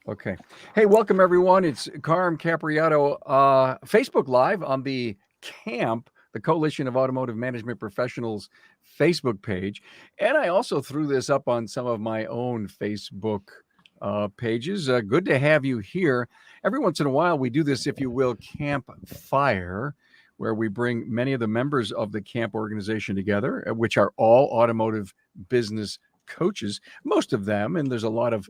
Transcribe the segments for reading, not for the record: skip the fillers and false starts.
Okay. Hey, welcome everyone. It's Carm Capriato, Facebook Live on the CAMP, the Coalition of Automotive Management Professionals Facebook page. And I also threw this up on some of my own Facebook pages. Good to have you here. Every once in a while, we do this, if you will, Camp Fire, where we bring many of the members of the CAMP organization together, which are all automotive business coaches, most of them, and there's a lot of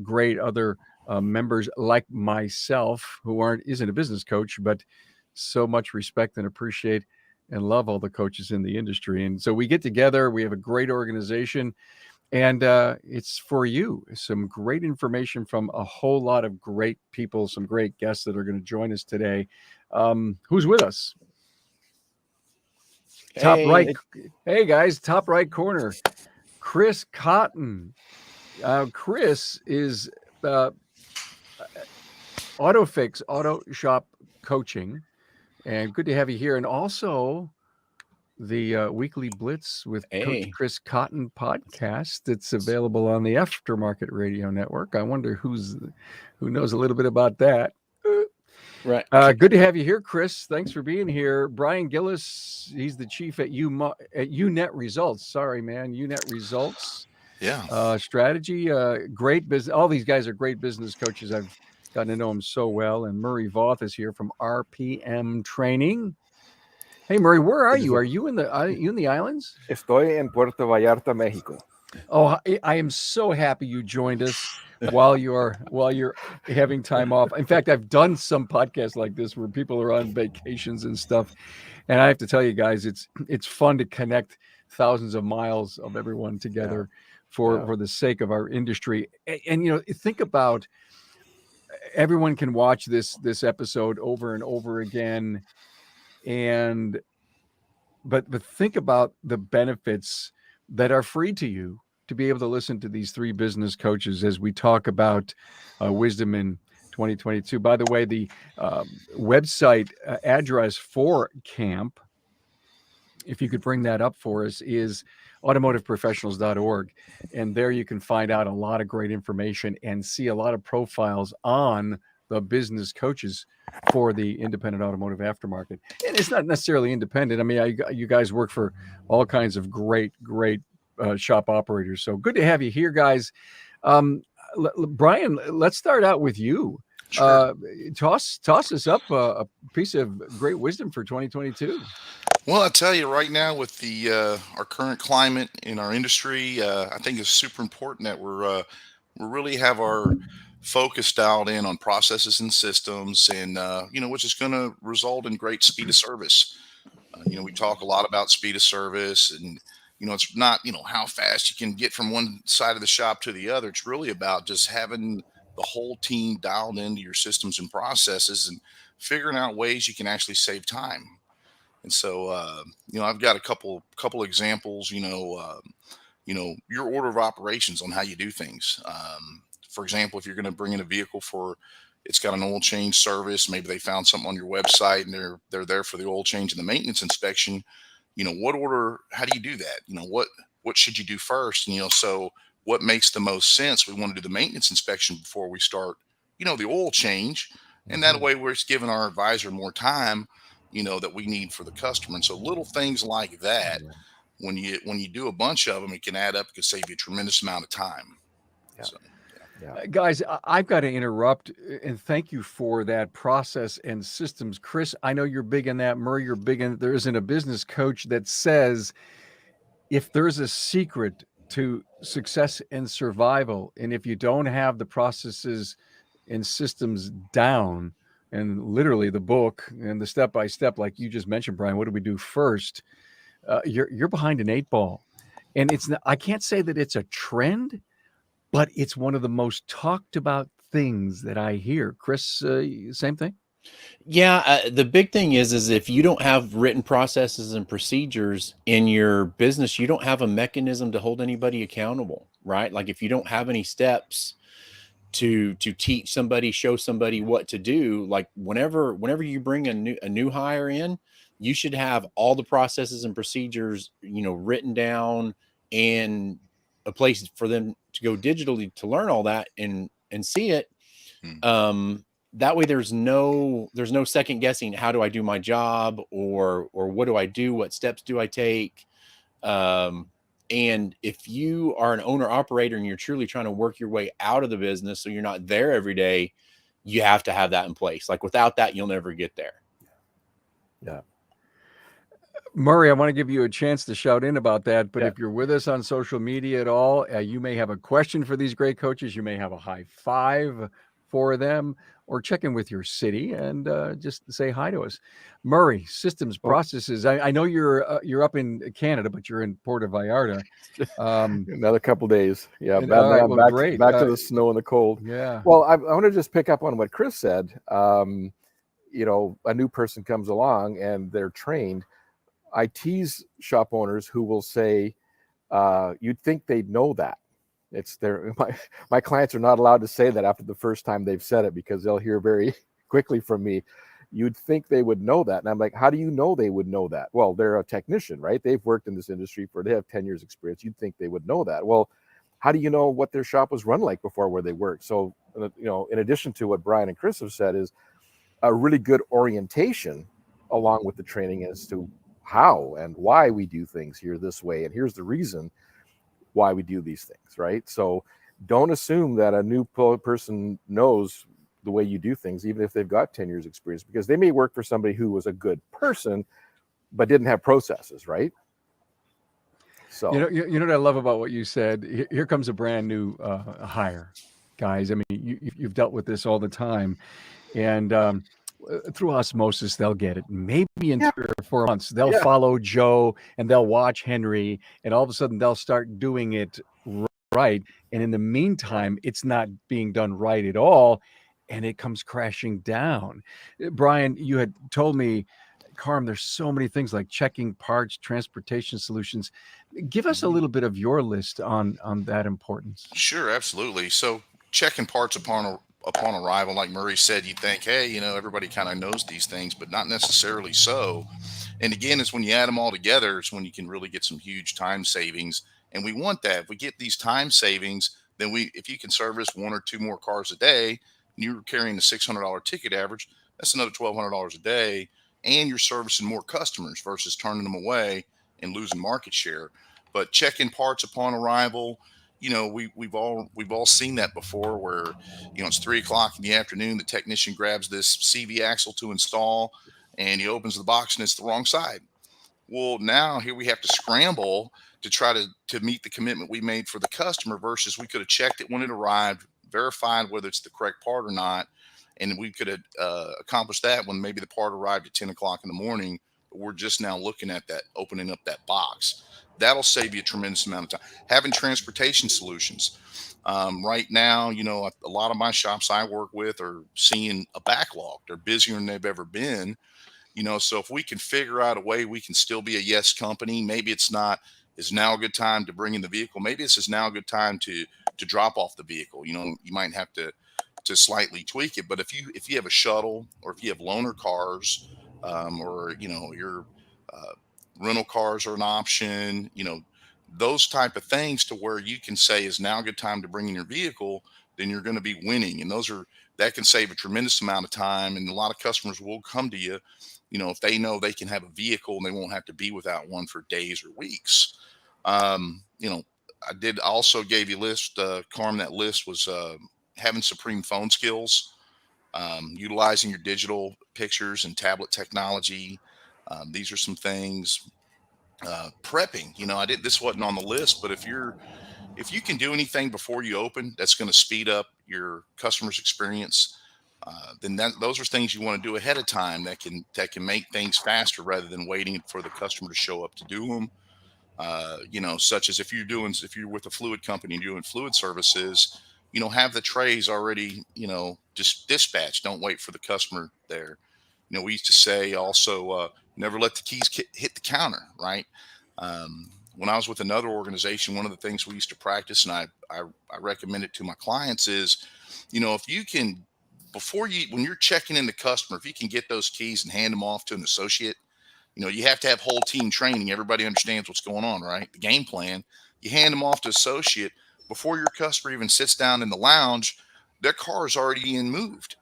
great other members like myself who isn't a business coach, but so much respect and appreciate and love all the coaches in the industry. And so we get together, we have a great organization, and it's for you. Some great information from a whole lot of great people, some great guests that are going to join us today. Who's with us? Top right. Hey guys, top right corner. Chris Cotton. Chris is AutoFix Auto Shop Coaching, and good to have you here. And also the Weekly Blitz with Coach Chris Cotton podcast that's available on the Aftermarket Radio Network. I wonder who knows a little bit about that. Right. Good to have you here, Chris. Thanks for being here. Brian Gillis, he's the chief at UNet Results. Sorry, man, UNet Results. Yeah. Strategy, great business. All these guys are great business coaches. I've gotten to know them so well. And Murray Voth is here from RPM Training. Hey, Murray, where are you? Are you in the islands? Estoy en Puerto Vallarta, Mexico. Oh, I am so happy you joined us while you're having time off. In fact, I've done some podcasts like this where people are on vacations and stuff. And I have to tell you guys, it's fun to connect thousands of miles of everyone together for the sake of our industry. And think about, everyone can watch this episode over and over again. But think about the benefits that are free to you to be able to listen to these three business coaches as we talk about wisdom in 2022. By the way, the website address for CAMP, if you could bring that up for us, is automotiveprofessionals.org. And there you can find out a lot of great information and see a lot of profiles on the business coaches for the independent automotive aftermarket. And it's not necessarily independent. I mean, you guys work for all kinds of great shop operators. So good to have you here, guys. Brian, let's start out with you. Sure. Toss us up a piece of great wisdom for 2022. Well, I tell you right now, with the our current climate in our industry, I think it's super important that we really have our focus dialed in on processes and systems, and which is going to result in great speed of service. We talk a lot about speed of service, and it's not how fast you can get from one side of the shop to the other. It's really about just having the whole team dialed into your systems and processes and figuring out ways you can actually save time. And so, I've got a couple examples, your order of operations on how you do things. For example, if you're going to bring in a vehicle it's got an oil change service, maybe they found something on your website and they're there for the oil change and the maintenance inspection. What order, how do you do that? What should you do first? So what makes the most sense? We want to do the maintenance inspection before we start, the oil change. And that way we're giving our advisor more time, that we need for the customer. And so little things like that, when you do a bunch of them, it can add up. It can save you a tremendous amount of time. Yeah. So, guys, I've got to interrupt and thank you for that process and systems. Chris, I know you're big in that. Murray, you're big in. There isn't a business coach that says if there's a secret to success and survival, and if you don't have the processes and systems down, and literally the book and the step-by-step, like you just mentioned, Brian, what do we do first? You're behind an 8 ball. And I can't say that it's a trend, but it's one of the most talked about things that I hear. Chris, same thing? Yeah. The big thing is if you don't have written processes and procedures in your business, you don't have a mechanism to hold anybody accountable, right? Like if you don't have any steps to teach somebody, show somebody what to do, like whenever you bring a new hire in, you should have all the processes and procedures, written down, and a place for them to go digitally to learn all that and see it. That way there's no second guessing. How do I do my job, or what do I do? What steps do I take? And if you are an owner operator and you're truly trying to work your way out of the business, so you're not there every day, you have to have that in place. Like without that, you'll never get there. Yeah. Murray, I want to give you a chance to shout in about that. But Yeah. if you're with us on social media at all, you may have a question for these great coaches. You may have a high five for them, or check in with your city and just say hi to us. Murray, systems, processes. I know you're up in Canada, but you're in Puerto Vallarta. Another couple days. Yeah. And, all right, well, great. Back to the snow and the cold. Yeah. Well, I want to just pick up on what Chris said. You know, a new person comes along and they're trained. I tease shop owners who will say, you'd think they'd know that. It's my clients are not allowed to say that after the first time they've said it, because they'll hear very quickly from me, you'd think they would know that. And I'm like, how do you know they would know that? Well, they're a technician, right? They've worked in this industry they have 10 years experience. You'd think they would know that. Well, how do you know what their shop was run like before where they worked? So, you know, in addition to what Brian and Chris have said, is a really good orientation along with the training as to how and why we do things here this way, and here's the reason why we do these things, right? So don't assume that a new person knows the way you do things, even if they've got 10 years experience, because they may work for somebody who was a good person but didn't have processes, right? So you know what I love about what you said. Here comes a brand new hire, guys. I mean, you've dealt with this all the time, and through osmosis, they'll get it. Maybe in 3 or 4 months, they'll follow Joe and they'll watch Henry, and all of a sudden they'll start doing it right. And in the meantime, it's not being done right at all, and it comes crashing down. Brian, you had told me, Carm, there's so many things like checking parts, transportation solutions. Give us a little bit of your list on that importance. Sure, absolutely. So checking parts upon arrival, like Murray said, you think, hey, you know, everybody kind of knows these things, but not necessarily so. And again, it's when you add them all together, it's when you can really get some huge time savings. And we want that. If we get these time savings, then if you can service 1 or 2 more cars a day, and you're carrying the $600 ticket average, that's another $1,200 a day, and you're servicing more customers versus turning them away and losing market share. But checking parts upon arrival, you know, we've all seen that before, where, you know, it's 3 o'clock in the afternoon, the technician grabs this CV axle to install, and he opens the box and it's the wrong side. Well, now here we have to scramble to try to meet the commitment we made for the customer, versus we could have checked it when it arrived, verified whether it's the correct part or not, and we could have accomplished that when maybe the part arrived at 10 o'clock in the morning. But we're just now looking at that, opening up that box. That'll save you a tremendous amount of time. Having transportation solutions. Right now, you know, a lot of my shops I work with are seeing a backlog. They're busier than they've ever been. You know, so if we can figure out a way we can still be a yes company, maybe it's not, is now a good time to bring in the vehicle. Maybe this is now a good time to drop off the vehicle. You know, you might have to slightly tweak it. But if you have a shuttle, or if you have loaner cars, or, you know, your rental cars are an option, you know, those type of things, to where you can say is now a good time to bring in your vehicle, then you're going to be winning. And that can save a tremendous amount of time. And a lot of customers will come to you, you know, if they know they can have a vehicle and they won't have to be without one for days or weeks. You know, I also gave you a list, Carm, that list was having supreme phone skills, utilizing your digital pictures and tablet technology. These are some things. Prepping, you know, this wasn't on the list, but if you can do anything before you open that's going to speed up your customer's experience, then those are things you want to do ahead of time that can make things faster, rather than waiting for the customer to show up to do them. You know, such as if you're with a fluid company and doing fluid services, you know, have the trays already, you know, just dispatched. Don't wait for the customer there. You know, we used to say also, never let the keys hit the counter, right? When I was with another organization, one of the things we used to practice, and I recommend it to my clients, is, you know, if you can, when you're checking in the customer, if you can get those keys and hand them off to an associate, you know, you have to have whole team training. Everybody understands what's going on, right? The game plan. You hand them off to associate before your customer even sits down in the lounge. their car is already being moved.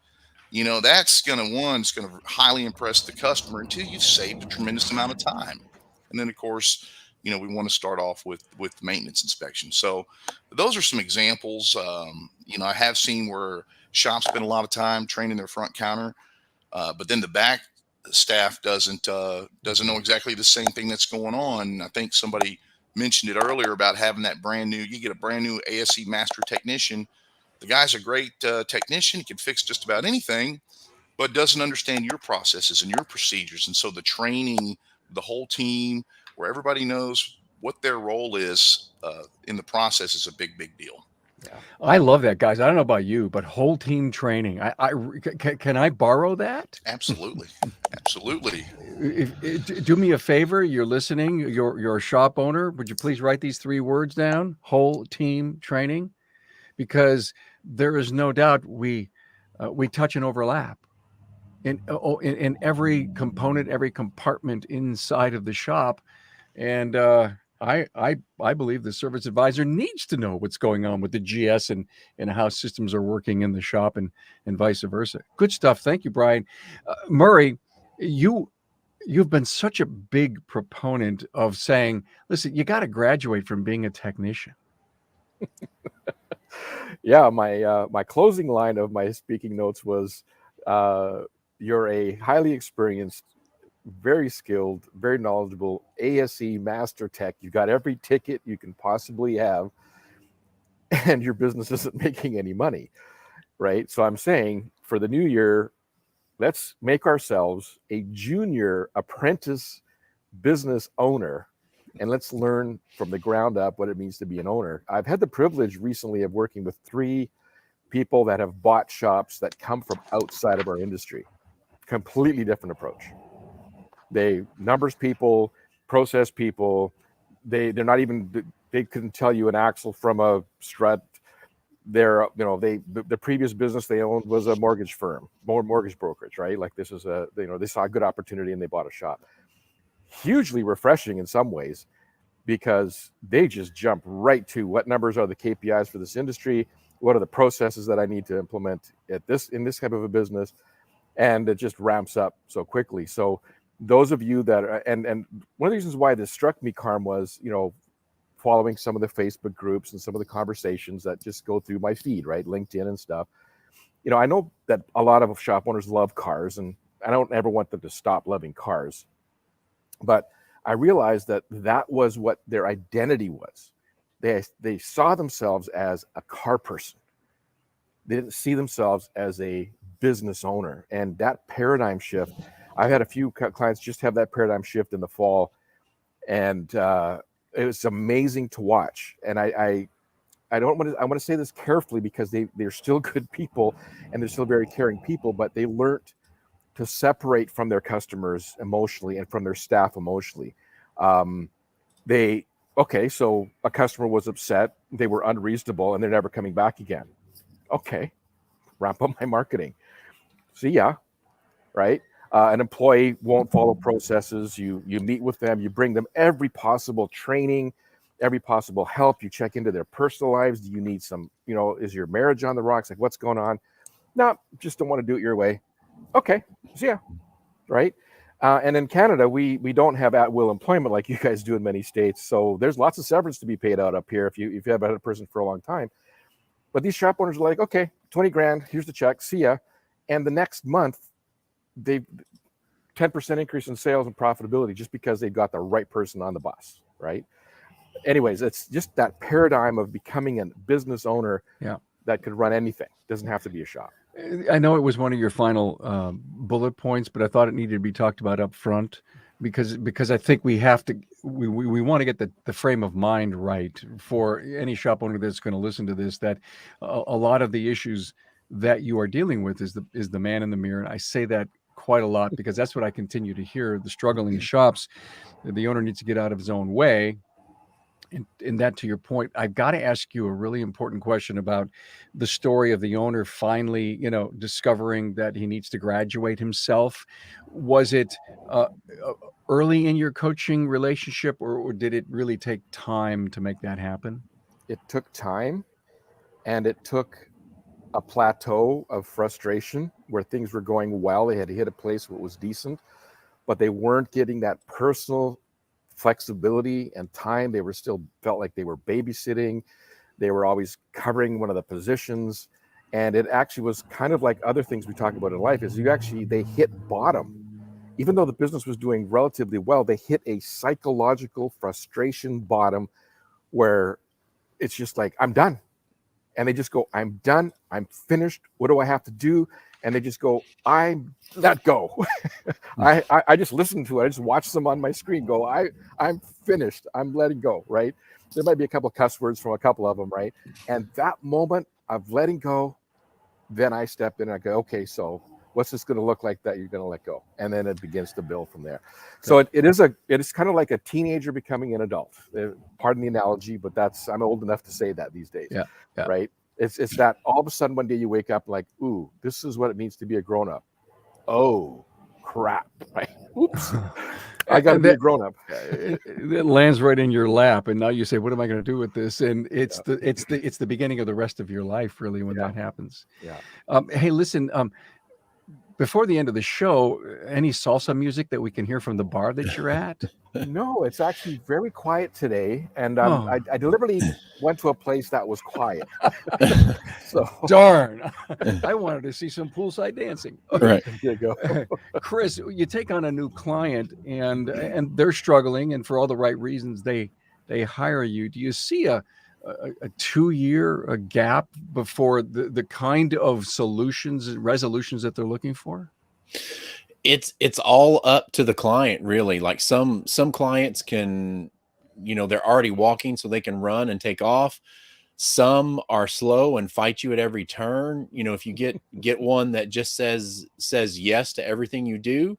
That's it's going to highly impress the customer, until you've saved a tremendous amount of time. And then, of course, we want to start off with maintenance inspection. So those are some examples. I have seen where shops spend a lot of time training their front counter, but then the back staff doesn't know exactly the same thing that's going on. I think somebody mentioned it earlier about having that you get a brand new ASE master technician. The guy's a great technician. He can fix just about anything, but doesn't understand your processes and your procedures. And so the training, the whole team, where everybody knows what their role is in the process, is a big, big deal. Yeah. I love that, guys. I don't know about you, but whole team training. Can I borrow that? Absolutely. Absolutely. Do me a favor. You're listening. You're a shop owner. Would you please write these 3 words down? Whole team training, because there is no doubt we touch and overlap in every component, every compartment inside of the shop, and I believe the service advisor needs to know what's going on with the GS and how systems are working in the shop, and vice versa. Good stuff. Thank you, Brian. Murray, you've been such a big proponent of saying, listen, you got to graduate from being a technician. Yeah, my closing line of my speaking notes was, you're a highly experienced, very skilled, very knowledgeable ASE master tech. You got every ticket you can possibly have, and your business isn't making any money, right? So I'm saying, for the new year, let's make ourselves a junior apprentice business owner, and let's learn from the ground up what it means to be an owner. I've had the privilege recently of working with 3 people that have bought shops that come from outside of our industry. Completely different approach. They numbers people, process people. They're not even, they couldn't tell you an axle from a strut. The previous business they owned was a mortgage firm, mortgage brokerage, right? Like, this is they saw a good opportunity and they bought a shop. Hugely refreshing in some ways, because they just jump right to, what numbers are the KPIs for this industry? What are the processes that I need to implement in this type of a business? And it just ramps up so quickly. So those of you that are, and one of the reasons why this struck me, Carm, was, following some of the Facebook groups and some of the conversations that just go through my feed, right? LinkedIn and stuff. I know that a lot of shop owners love cars, and I don't ever want them to stop loving cars. But I realized that was what their identity was. They saw themselves as a car person. They didn't see themselves as a business owner. And that paradigm shift, I've had a few clients just have that paradigm shift in the fall, and it was amazing to watch. And I want to say this carefully, because they're still good people and they're still very caring people, but they learned to separate from their customers emotionally and from their staff emotionally. So a customer was upset, they were unreasonable, and they're never coming back again. Okay, ramp up my marketing. See ya, right? An employee won't follow processes. You meet with them, you bring them every possible training, every possible help. You check into their personal lives. Do you need some, is your marriage on the rocks? Like, what's going on? No, just don't want to do it your way. Okay, see ya, right? And in Canada, we don't have at-will employment like you guys do in many states. So there's lots of severance to be paid out up here if you have had a person for a long time. But these shop owners are like, okay, 20 grand, here's the check, see ya. And the next month, they 10% increase in sales and profitability just because they've got the right person on the bus, right? Anyways, it's just that paradigm of becoming a business owner that could run anything. Doesn't have to be a shop. I know it was one of your final bullet points, but I thought it needed to be talked about up front, because I think we have to, we want to get the frame of mind right for any shop owner that's going to listen to this, that a lot of the issues that you are dealing with is the man in the mirror. And I say that quite a lot because that's what I continue to hear. The struggling shops, the owner needs to get out of his own way. And that, to your point, I've got to ask you a really important question about the story of the owner finally, discovering that he needs to graduate himself. Was it early in your coaching relationship, or did it really take time to make that happen? It took time, and it took a plateau of frustration where things were going well. They had hit a place where it was decent, but they weren't getting that personal flexibility and time. They were still felt like they were babysitting. They were always covering one of the positions. And it actually was kind of like other things we talk about in life is they hit bottom. Even though the business was doing relatively well, they hit a psychological frustration bottom where it's just like, I'm done. And they just go, I'm done. I'm finished. What do I have to do? And they just go, I'm let go. I just listen to it. I just watch them on my screen go, I'm finished. I'm letting go, right? There might be a couple of cuss words from a couple of them, right? And that moment of letting go, then I step in and I go, okay, so what's this going to look like that you're going to let go? And then it begins to build from there. So it is kind of like a teenager becoming an adult. Pardon the analogy, but I'm old enough to say that these days. Yeah. Right? It's that all of a sudden one day you wake up like, ooh, this is what it means to be a grown-up. Oh, crap. Right? Oops. I got to be a grown-up. It lands right in your lap, and now you say, "What am I going to do with this?" And it's the beginning of the rest of your life, really, when that happens. Yeah. Hey, listen. Before the end of the show, any salsa music that we can hear from the bar that you're at? No, it's actually very quiet today, and I deliberately went to a place that was quiet. So darn, I wanted to see some poolside dancing. Okay. Right. There you go. Chris, you take on a new client, and they're struggling, and for all the right reasons, they hire you. Do you see a 2-year gap before the kind of solutions and resolutions that they're looking for? It's all up to the client, really. Like some clients can, they're already walking so they can run and take off. Some are slow and fight you at every turn. If you get one that just says yes to everything you do,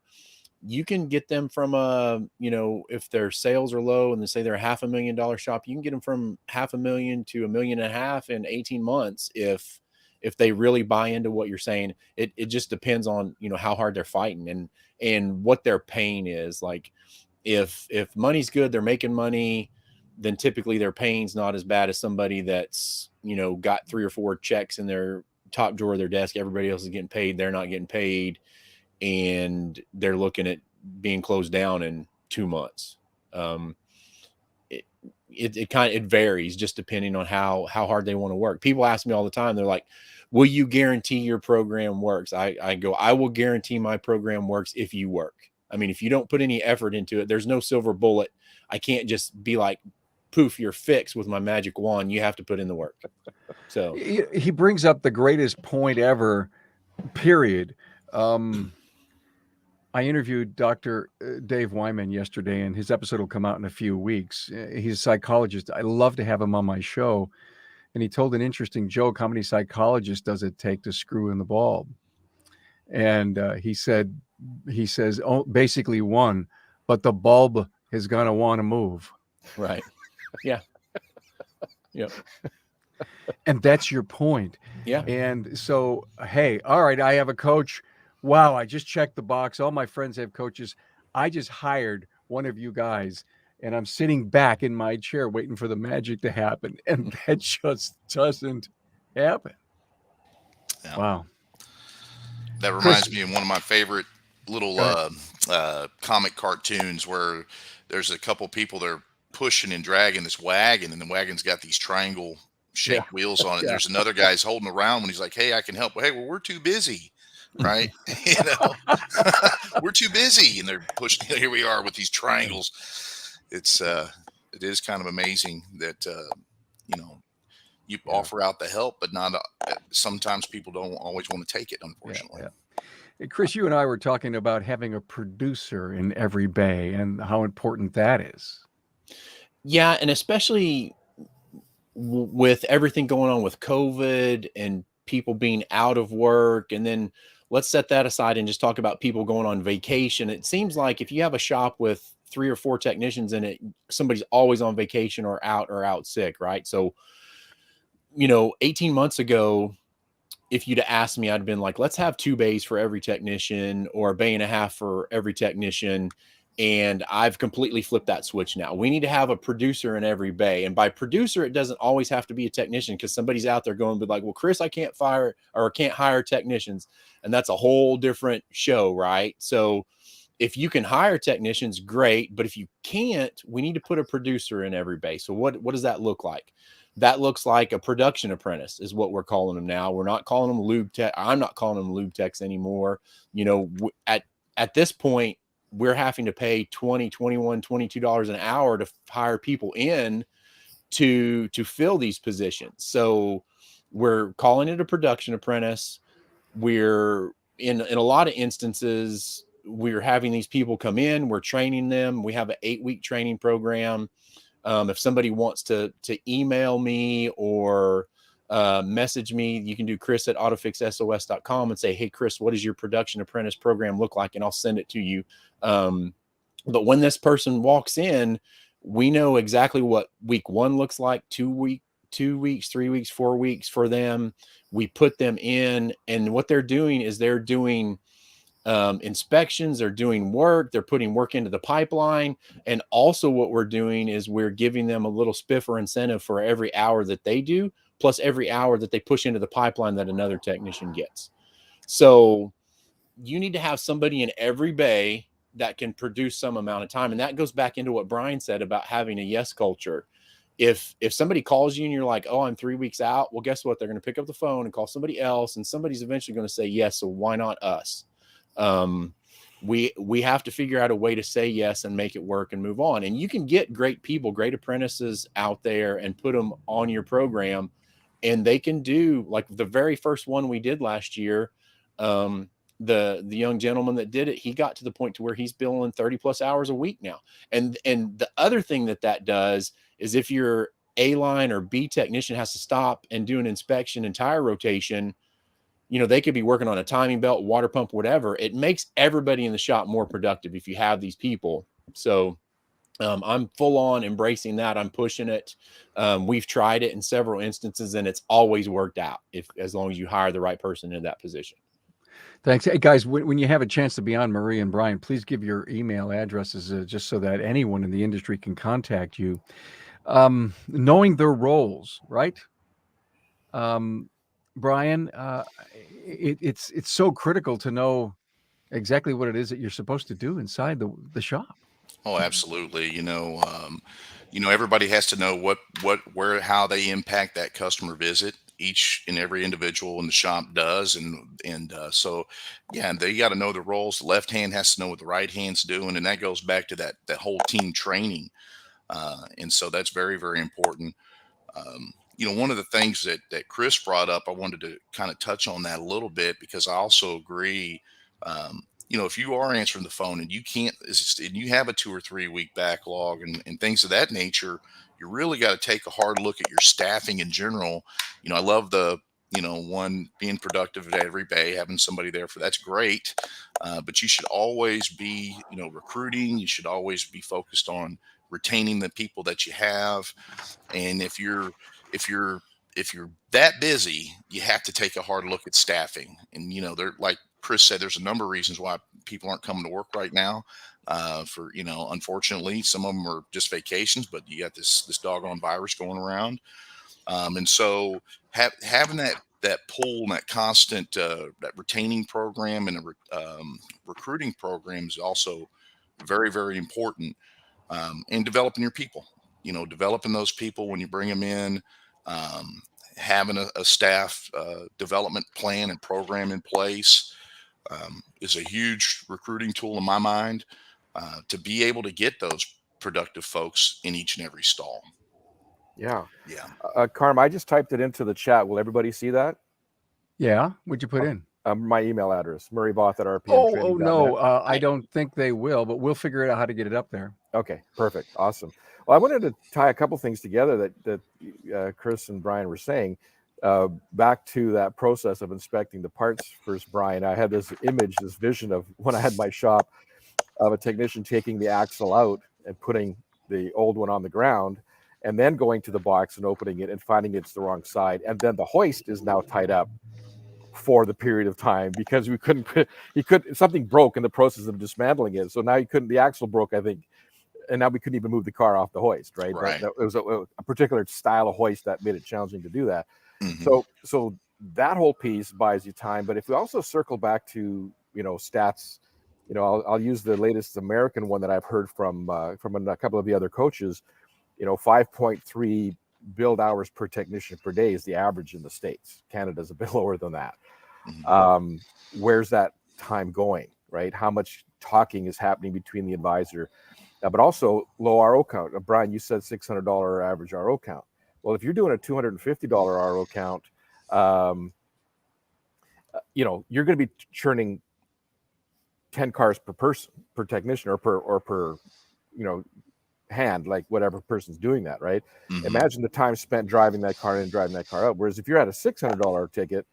you can get them from if their sales are low and they say they're a $500,000 shop, you can get them from $500,000 to $1.5 million in 18 months if they really buy into what you're saying. It just depends on how hard they're fighting and what their pain is. Like if money's good, they're making money, then typically their pain's not as bad as somebody that's got 3 or 4 checks in their top drawer of their desk. Everybody else is getting paid, they're not getting paid, and they're looking at being closed down in 2 months. It varies just depending on how hard they want to work. People ask me all the time, they're like, will you guarantee your program works? I go, I will guarantee my program works if you work. I mean, if you don't put any effort into it, there's no silver bullet. I can't just be like, poof, you're fixed with my magic wand. You have to put in the work. So he brings up the greatest point ever, period. I interviewed Dr. Dave Wyman yesterday, and his episode will come out in a few weeks. He's a psychologist. I love to have him on my show. And he told an interesting joke. How many psychologists does it take to screw in the bulb? And he says, oh, basically one, but the bulb is going to want to move. Right. Yeah. Yep. And that's your point. Yeah. And so, hey, all right, I have a coach. Wow, I just checked the box. All my friends have coaches. I just hired one of you guys, and I'm sitting back in my chair waiting for the magic to happen. And that just doesn't happen. Yeah. Wow. That reminds me of one of my favorite little comic cartoons where there's a couple people that are pushing and dragging this wagon, and the wagon's got these triangle shaped wheels on it. There's another guy's holding around when he's like, hey, I can help. Hey, well, we're too busy. Right. We're too busy. And they're pushing. Here we are with these triangles. It is kind of amazing that, you offer out the help, but not sometimes people don't always want to take it, unfortunately. Hey, Chris, you and I were talking about having a producer in every bay and how important that is. Yeah. And especially with everything going on with COVID and people being out of work, and then let's set that aside and just talk about people going on vacation. It seems like if you have a shop with 3 or 4 technicians in it, somebody's always on vacation or out sick, right? So, 18 months ago, if you'd asked me, I'd been like, let's have 2 bays for every technician or a bay and a half for every technician. And I've completely flipped that switch now. We need to have a producer in every bay. And by producer, it doesn't always have to be a technician, because somebody's out there going to be like, well, Chris, I can't fire or can't hire technicians. And that's a whole different show, right? So if you can hire technicians, great. But if you can't, we need to put a producer in every bay. So what does that look like? That looks like a production apprentice is what we're calling them now. We're not calling them lube tech. I'm not calling them lube techs anymore. You know, at this point, we're having to pay $20, $21, $22 an hour to hire people in to fill these positions. So we're calling it a production apprentice. We're in a lot of instances, we're having these people come in, we're training them. We have an 8-week training program. If somebody wants to email me or message me, you can do Chris@autofixsos.com and say, hey, Chris, what does your production apprentice program look like? And I'll send it to you. But when this person walks in, we know exactly what week 1 looks like, 2 weeks, 3 weeks, 4 weeks for them. We put them in, and what they're doing is they're doing inspections, they're doing work, they're putting work into the pipeline. And also what we're doing is we're giving them a little spiff or incentive for every hour that they do, plus every hour that they push into the pipeline that another technician gets. So you need to have somebody in every bay that can produce some amount of time. And that goes back into what Brian said about having a yes culture. If somebody calls you and you're like, oh, I'm 3 weeks out, well, guess what? They're going to pick up the phone and call somebody else, and somebody's eventually going to say yes. So why not us? We have to figure out a way to say yes and make it work and move on. And you can get great people, great apprentices out there and put them on your program, and they can do, like the very first one we did last year. The young gentleman that did it, he got to the point to where he's billing 30+ hours a week now. And the other thing that does is, if your A line or B technician has to stop and do an inspection and tire rotation, you know, they could be working on a timing belt, water pump, whatever. It makes everybody in the shop more productive if you have these people. So I'm full on embracing that. I'm pushing it. We've tried it in several instances, and it's always worked out as long as you hire the right person in that position. Thanks. Hey, guys, when you have a chance to be on, Marie and Brian, please give your email addresses just so that anyone in the industry can contact you. Knowing their roles, right? Brian, it's so critical to know exactly what it is that you're supposed to do inside the shop. Oh, absolutely. Everybody has to know where, how they impact that customer visit. Each and every individual in the shop does, so yeah, they got to know the roles. The left hand has to know what the right hand's doing, and that goes back to that whole team training. And so that's very, very important. One of the things that Chris brought up, I wanted to kind of touch on that a little bit, because I also agree. If you are answering the phone and you can't, and you have a 2 or 3 week backlog and things of that nature, you really got to take a hard look at your staffing in general. I love the, one, being productive at every bay, having somebody there that's great. But you should always be, recruiting. You should always be focused on retaining the people that you have. And if you're that busy, you have to take a hard look at staffing. And they're, like Chris said, there's a number of reasons why people aren't coming to work right now. Unfortunately, some of them are just vacations, but you got this doggone virus going around. And so having that pull and that constant that retaining program and a recruiting program is also very, very important. And developing your people, developing those people when you bring them in, having a staff development plan and program in place is a huge recruiting tool in my mind, to be able to get those productive folks in each and every stall. Yeah. Yeah. Carm, I just typed it into the chat. Will everybody see that? Yeah. What'd you put in? My email address, murrayboth@rpmtraining.net. Oh no, I don't think they will, but we'll figure out how to get it up there. Okay, perfect. Awesome. Well, I wanted to tie a couple things together that Chris and Brian were saying. Back to that process of inspecting the parts first, Brian, I had this image, this vision of when I had my shop, of a technician taking the axle out and putting the old one on the ground, and then going to the box and opening it and finding it's the wrong side. And then the hoist is now tied up. for the period of time because something broke in the process of dismantling it. So now the axle broke, I think, and now we couldn't even move the car off the hoist, right? Right. That was a particular style of hoist that made it challenging to do that. Mhm. So that whole piece buys you time. But if we also circle back to, stats, I'll use the latest American one that I've heard from a couple of the other coaches. 5.3 build hours per technician per day is the average in the States. Canada's a bit lower than that. Mhm. Where's that time going, right? How much talking is happening between the advisor, but also low RO count. Brian, you said $600 average RO count. Well, if you're doing a $250 RO count, you're going to be churning 10 cars per person, per technician, or per hand, like whatever person's doing that, right? Mhm. Imagine the time spent driving that car in and driving that car out. Whereas if you're at a $600 ticket,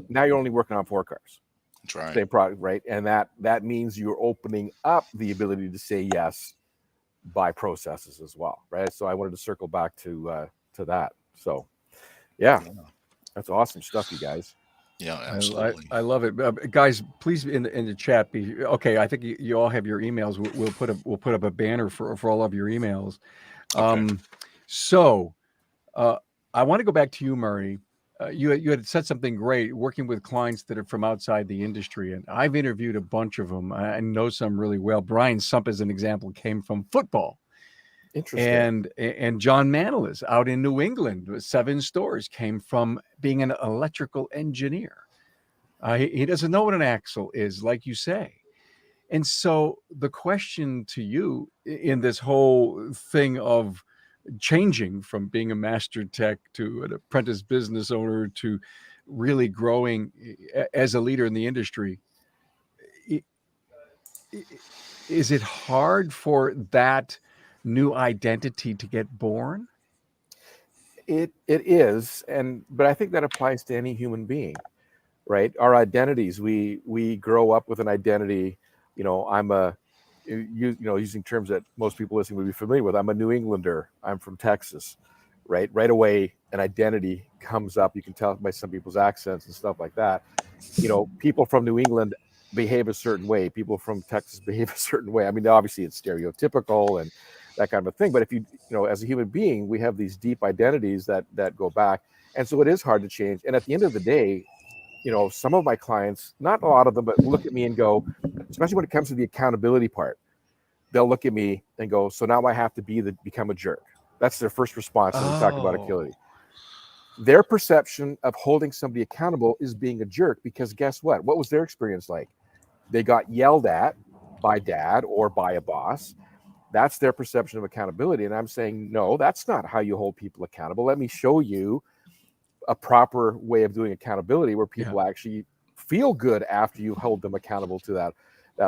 now you're only working on 4 cars. That's right. Same product, right? And that means you're opening up the ability to say yes by processes as well, right? So I wanted to circle back to that. So, yeah, that's awesome stuff, you guys. Yeah, absolutely. I love it, guys. Please in the chat be okay. I think you all have your emails. We'll put up a banner for all of your emails. Okay. So I want to go back to you, Murray. You had said something great, working with clients that are from outside the industry, and I've interviewed a bunch of them. I know some really well. Brian Sump, as an example, came from football. Interesting. And John Manilis out in New England with 7 stores came from being an electrical engineer. He doesn't know what an axle is, like you say. And so the question to you in this whole thing of changing from being a master tech to an apprentice business owner to really growing as a leader in the industry, is it hard for that new identity to get born? It is, but I think that applies to any human being, right? Our identities, we grow up with an identity. Using terms that most people listening would be familiar with. I'm a New Englander. I'm from Texas, right? Right away, an identity comes up. You can tell by some people's accents and stuff like that. People from New England behave a certain way. People from Texas behave a certain way. I mean, obviously it's stereotypical and that kind of a thing. But if as a human being, we have these deep identities that go back. And so it is hard to change. And at the end of the day, some of my clients, not a lot of them, but look at me and go, especially when it comes to the accountability part, they'll look at me and go, so now I have to become a jerk. That's their first response when we talk about accountability. Their perception of holding somebody accountable is being a jerk, because guess what? What was their experience like? They got yelled at by dad or by a boss. That's their perception of accountability. And I'm saying, no, that's not how you hold people accountable. Let me show you a proper way of doing accountability where people actually feel good after you hold them accountable to that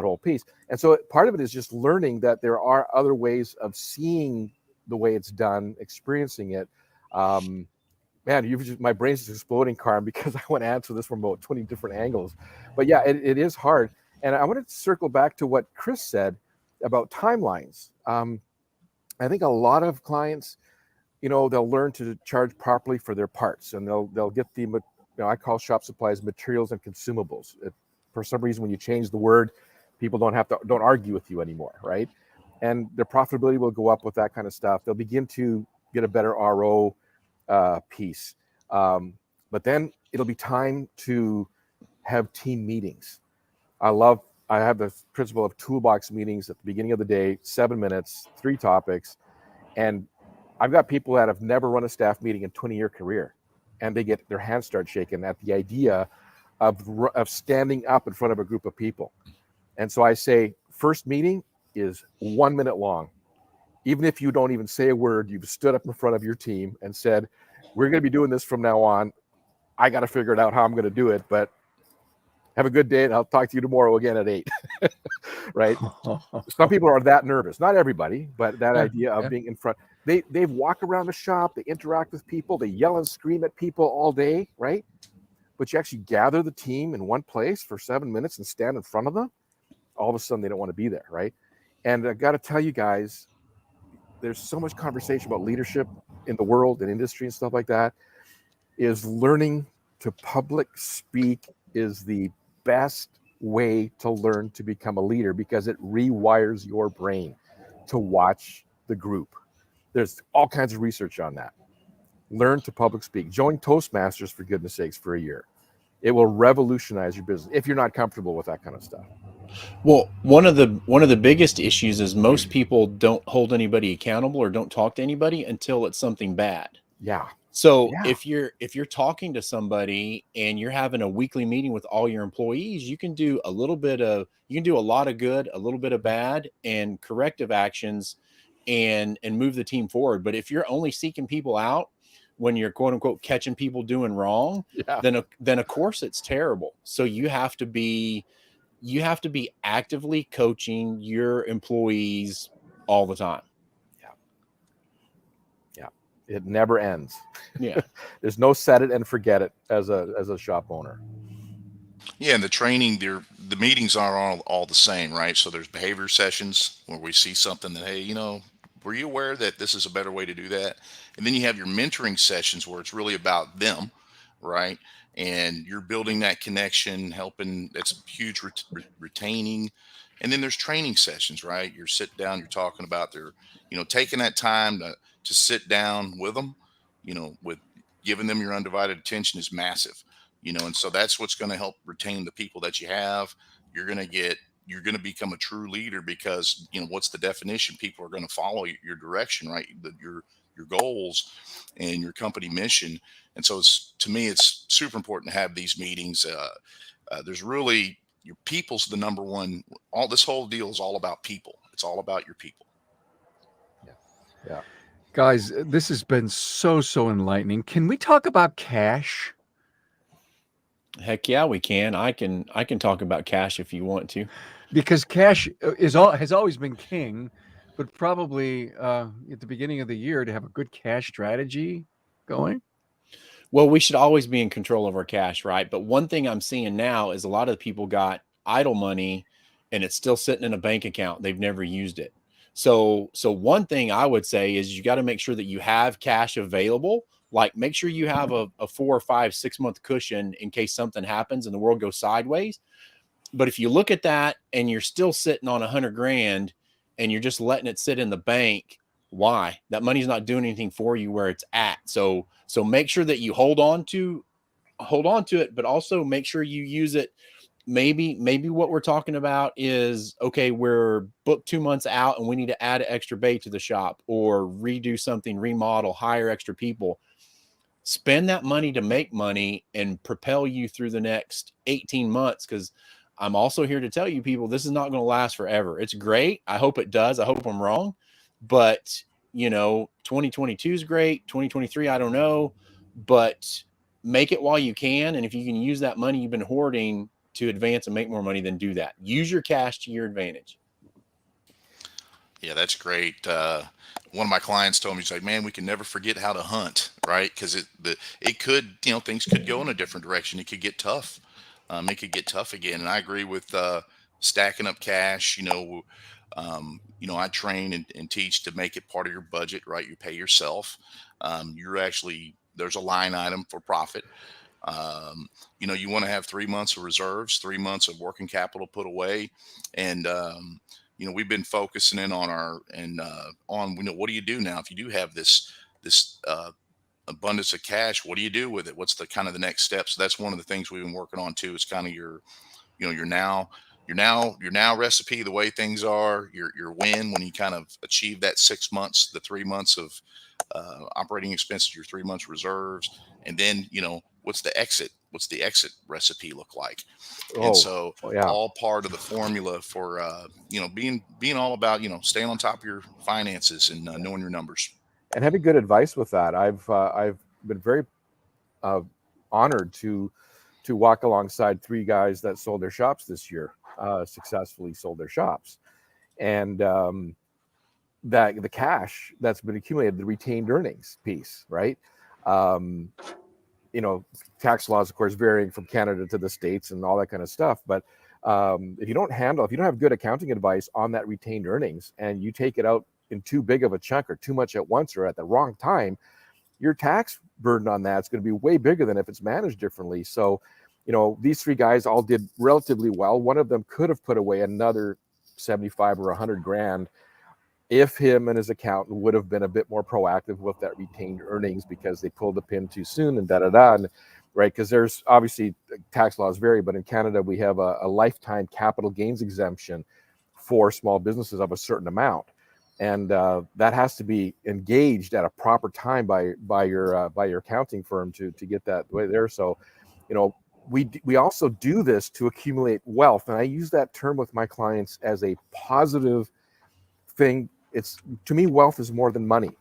whole piece. And so part of it is just learning that there are other ways of seeing the way it's done, experiencing it. Man, my brain's just exploding, Carm, because I want to answer this from about 20 different angles. But yeah, it is hard. And I wanted to circle back to what Chris said about timelines. I think a lot of clients, they'll learn to charge properly for their parts, and they'll get I call shop supplies materials and consumables. For some reason, when you change the word, people don't argue with you anymore, right? And their profitability will go up with that kind of stuff. They'll begin to get a better RO piece. But then it'll be time to have team meetings. I have the principle of toolbox meetings at the beginning of the day, 7 minutes, 3 topics. And I've got people that have never run a staff meeting in 20-year career, and they get their hands start shaking at the idea of standing up in front of a group of people. And so I say, first meeting is 1 minute long. Even if you don't even say a word, you've stood up in front of your team and said, we're going to be doing this from now on. I got to figure it out how I'm going to do it, but have a good day, and I'll talk to you tomorrow again at 8. Right? Some people are that nervous. Not everybody, but that idea of being in front. They walk around the shop, they interact with people, they yell and scream at people all day, right? But you actually gather the team in one place for 7 minutes and stand in front of them, all of a sudden they don't want to be there, right? And I got to tell you guys, there's so much conversation about leadership in the world and industry and stuff like that, is learning to public speak is the best way to learn to become a leader, because it rewires your brain to watch the group. There's all kinds of research on that. Learn to public speak. Join Toastmasters, for goodness sakes, for a year. It will revolutionize your business if you're not comfortable with that kind of stuff. Well, one of the biggest issues is most people don't hold anybody accountable or don't talk to anybody until it's something bad. Yeah. So Yeah. if you're talking to somebody and you're having a weekly meeting with all your employees, you can do a lot of good, a little bit of bad, and corrective actions, and move the team forward. But if you're only seeking people out when you're quote unquote catching people doing wrong, Yeah. then of course it's terrible. So you have to be actively coaching your employees all the time. It never ends. Yeah. There's no set it and forget it as a shop owner. Yeah, and the training, the meetings aren't all the same, right? So there's behavior sessions where we see something that, hey, were you aware that this is a better way to do that? And then you have your mentoring sessions where it's really about them, right? And you're building that connection, helping. That's huge, retaining. And then there's training sessions, right? You're sitting down, you're talking about taking that time to sit down with them, with giving them your undivided attention is massive. And so that's what's going to help retain the people that you have. You're going to become a true leader because, what's the definition? People are going to follow your direction, right? Your goals and your company mission. And so to me, it's super important to have these meetings. There's really, your people's the number one. All this whole deal is all about people. It's all about your people. Yeah. Guys, this has been so enlightening. Can we talk about cash? Heck yeah, we can. I can talk about cash if you want to. Because cash has always been king, but probably at the beginning of the year to have a good cash strategy going. Well, we should always be in control of our cash, right? But one thing I'm seeing now is a lot of the people got idle money and it's still sitting in a bank account. They've never used it. So one thing I would say is you got to make sure that you have cash available. Like make sure you have a 4 or 5, 6 month cushion in case something happens and the world goes sideways. But if you look at that and you're still sitting on $100,000 and you're just letting it sit in the bank, why? That money's not doing anything for you where it's at. So make sure that you hold on to it, but also make sure you use it. Maybe what we're talking about is, okay, we're booked 2 months out and we need to add an extra bay to the shop or redo something, remodel, hire extra people. Spend that money to make money and propel you through the next 18 months. Because I'm also here to tell you people, this is not going to last forever. It's great. I hope it does. I hope I'm wrong. But, 2022 is great. 2023, I don't know. But make it while you can. And if you can use that money you've been hoarding to advance and make more money, then do that. Use your cash to your advantage. Yeah, that's great. One of my clients told me, he's like, man, we can never forget how to hunt, right? Because it could, things could go in a different direction. It could get tough. It could get tough again. And I agree with stacking up cash. I train and teach to make it part of your budget, right? You pay yourself. There's a line item for profit. You want to have 3 months of reserves, 3 months of working capital put away. And, we've been focusing in on what do you do now? If you do have this abundance of cash, what do you do with it? What's the kind of the next steps? So that's one of the things we've been working on too, is kind of your now recipe, the way things are, your win when you kind of achieve that 6 months, the 3 months of operating expenses, your 3 months reserves, and then what's the exit recipe look like? And so all part of the formula for being all about staying on top of your finances and knowing your numbers and having good advice with that. I've been very honored to walk alongside 3 guys that sold their shops this year, successfully sold their shops, and that the cash that's been accumulated, the retained earnings piece, right? Tax laws, of course, varying from Canada to the States and all that kind of stuff. But if you don't have good accounting advice on that retained earnings, and you take it out in too big of a chunk or too much at once or at the wrong time, your tax burden on that's going to be way bigger than if it's managed differently. So, these three guys all did relatively well. One of them could have put away another 75 or 100 grand if him and his accountant would have been a bit more proactive with that retained earnings, because they pulled the pin too soon and and right? Because there's obviously tax laws vary, but in Canada we have a lifetime capital gains exemption for small businesses of a certain amount, and that has to be engaged at a proper time by your accounting firm to get that way there. So, we also do this to accumulate wealth, and I use that term with my clients as a positive thing. It's, to me, wealth is more than money,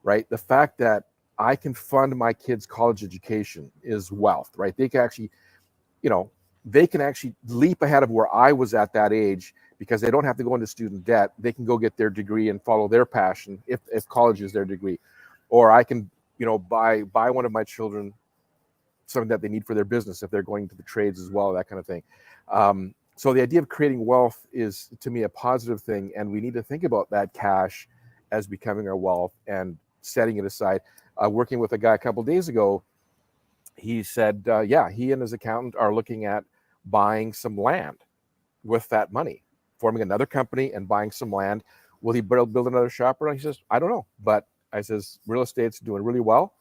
right? The fact that I can fund my kids' college education is wealth, right? They can actually, leap ahead of where I was at that age, because they don't have to go into student debt. They can go get their degree and follow their passion if college is their degree. Or I can, buy one of my children something that they need for their business if they're going to the trades as well, that kind of thing. So the idea of creating wealth is, to me, a positive thing, and we need to think about that cash as becoming our wealth and setting it aside. Working with a guy a couple of days ago, he said, he and his accountant are looking at buying some land with that money, forming another company and buying some land. Will he build another shop? Or he says, I don't know, but I says, real estate's doing really well,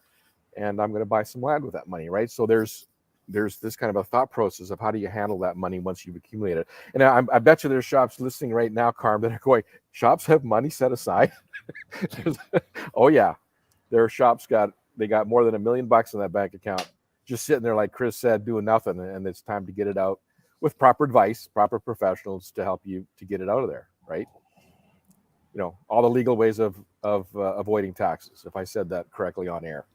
and I'm going to buy some land with that money, right? So there's this kind of a thought process of how do you handle that money once you've accumulated. And I bet you there's shops listening right now, Carm, that are going, shops have money set aside. Oh yeah, there are shops got more than $1 million in that bank account, just sitting there, like Chris said, doing nothing, and it's time to get it out with proper advice, proper professionals to help you to get it out of there, right? All the legal ways of avoiding taxes, if I said that correctly on air.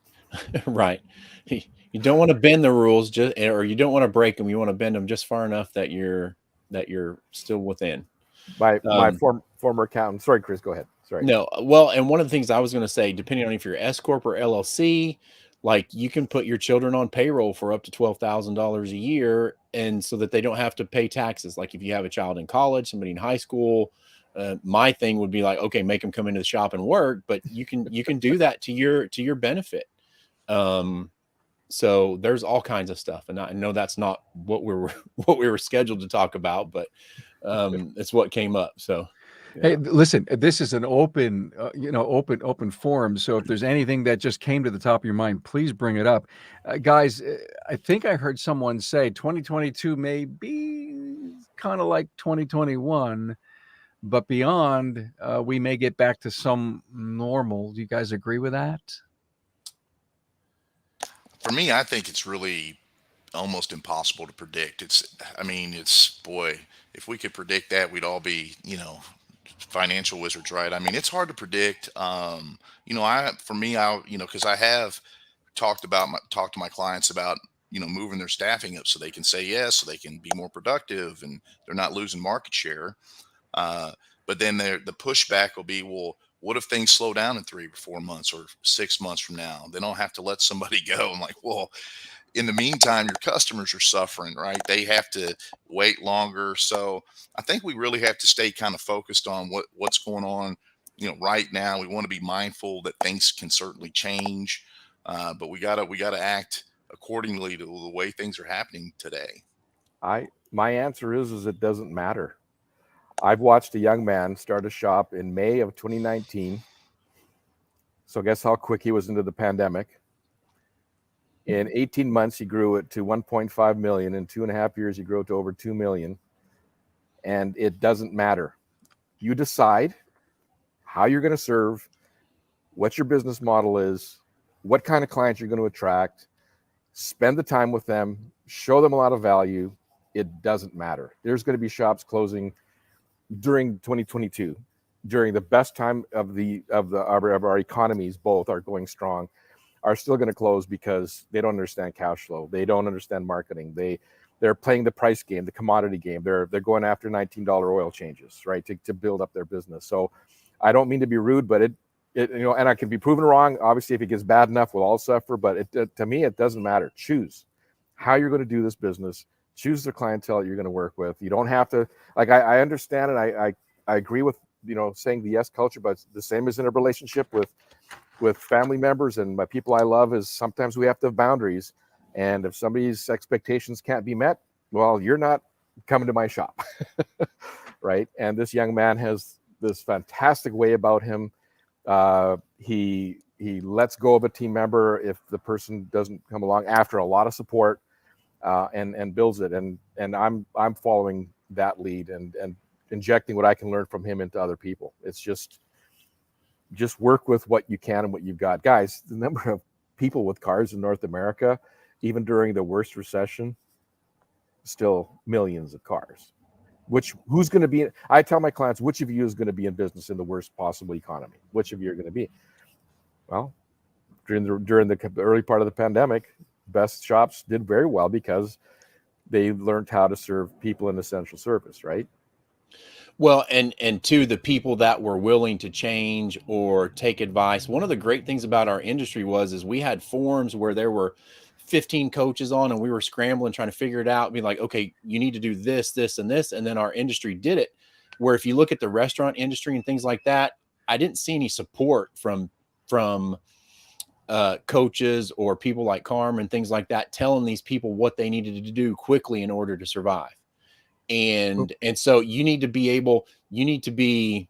Right. You don't want to bend the rules, or you don't want to break them. You want to bend them just far enough that you're still within. My former accountant. Sorry, Chris, go ahead. Sorry. No, well, and one of the things I was going to say, depending on if you're S corp or LLC, like you can put your children on payroll for up to $12,000 a year, and so that they don't have to pay taxes. Like if you have a child in college, somebody in high school, my thing would be like, okay, make them come into the shop and work, but you can do that to your benefit. So there's all kinds of stuff, and I know that's not what we were scheduled to talk about, but it's what came up. So hey, listen, this is an open forum. So if there's anything that just came to the top of your mind, please bring it up. Guys, I think I heard someone say 2022 may be kind of like 2021, but beyond, we may get back to some normal. Do you guys agree with that? For me, I think it's really almost impossible to predict. Boy, if we could predict that, we'd all be, financial wizards, right? I mean, it's hard to predict. Because I have talked to my clients about, moving their staffing up so they can say yes, so they can be more productive and they're not losing market share. But then the pushback will be, well, what if things slow down in 3 or 4 months or 6 months from now? They don't have to let somebody go. I'm like, well, in the meantime, your customers are suffering, right? They have to wait longer. So I think we really have to stay kind of focused on what's going on, right now. We want to be mindful that things can certainly change, but we gotta act accordingly to the way things are happening today. My answer is it doesn't matter. I've watched a young man start a shop in May of 2019. So guess how quick he was into the pandemic. In 18 months, he grew it to 1.5 million. In 2.5 years, he grew it to over 2 million. And it doesn't matter. You decide how you're going to serve, what your business model is, what kind of clients you're going to attract, spend the time with them, show them a lot of value. It doesn't matter. There's going to be shops closing during 2022, during the best time of our economies. Both are going strong, are still going to close because they don't understand cash flow. They don't understand marketing. They're playing the price game, the commodity game. They're going after $19 oil changes, right, to build up their business. So I don't mean to be rude, but it and I can be proven wrong. Obviously, if it gets bad enough, we'll all suffer. But to me, it doesn't matter. Choose how you're going to do this business. Choose the clientele you're going to work with. You don't have to, like, I understand, and I agree with, saying the yes culture, but it's the same as in a relationship with with family members and my people I love is sometimes we have to have boundaries. And if somebody's expectations can't be met, well, you're not coming to my shop. Right. And this young man has this fantastic way about him. He lets go of a team member if the person doesn't come along after a lot of support, and builds it. And I'm following that lead and injecting what I can learn from him into other people. It's just work with what you can and what you've got. Guys, the number of people with cars in North America, even during the worst recession, still millions of cars. Who's going to be? I tell my clients, which of you is going to be in business in the worst possible economy? Which of you are going to be? Well, during the early part of the pandemic, best shops did very well because they learned how to serve people in essential service, right? Well, and to the people that were willing to change or take advice. One of the great things about our industry is we had forums where there were 15 coaches on, and we were scrambling, trying to figure it out, being like, okay, you need to do this, this, and this. And then our industry did it. Where if you look at the restaurant industry and things like that, I didn't see any support from coaches or people like Carm and things like that, telling these people what they needed to do quickly in order to survive. And so you need to be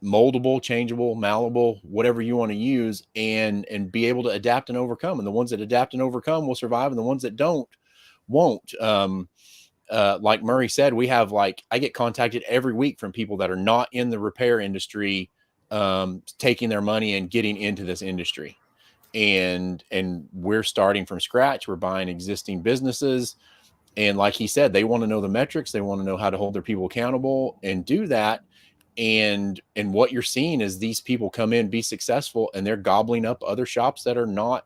moldable, changeable, malleable, whatever you want to use, and be able to adapt and overcome. And the ones that adapt and overcome will survive, and the ones that don't won't. Like Murray said, we have I get contacted every week from people that are not in the repair industry, taking their money and getting into this industry. And we're starting from scratch. We're buying existing businesses. And like he said, they want to know the metrics. They want to know how to hold their people accountable and do that. And what you're seeing is these people come in, be successful, and they're gobbling up other shops that are not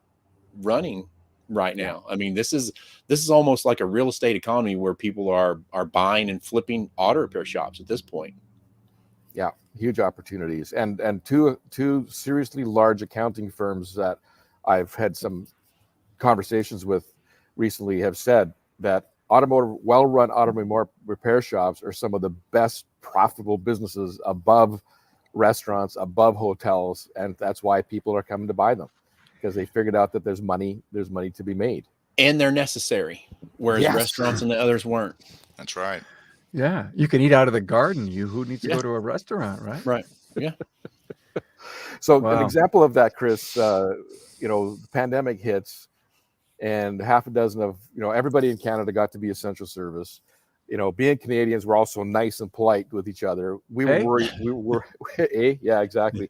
running right now. I mean, this is almost like a real estate economy where people are buying and flipping auto repair shops at this point. Yeah, huge opportunities. And two seriously large accounting firms that I've had some conversations with recently have said that well-run automotive repair shops are some of the best profitable businesses above restaurants, above hotels, and that's why people are coming to buy them, because they figured out that there's money to be made, and they're necessary, whereas restaurants and the others weren't. That's right. Yeah, you can eat out of the garden. Who needs to go to a restaurant, right? Right. Yeah. So an example of that, Chris, the pandemic hits, and half a dozen of everybody in Canada got to be essential service. Being Canadians, we're also nice and polite with each other. We were worried. Yeah, exactly.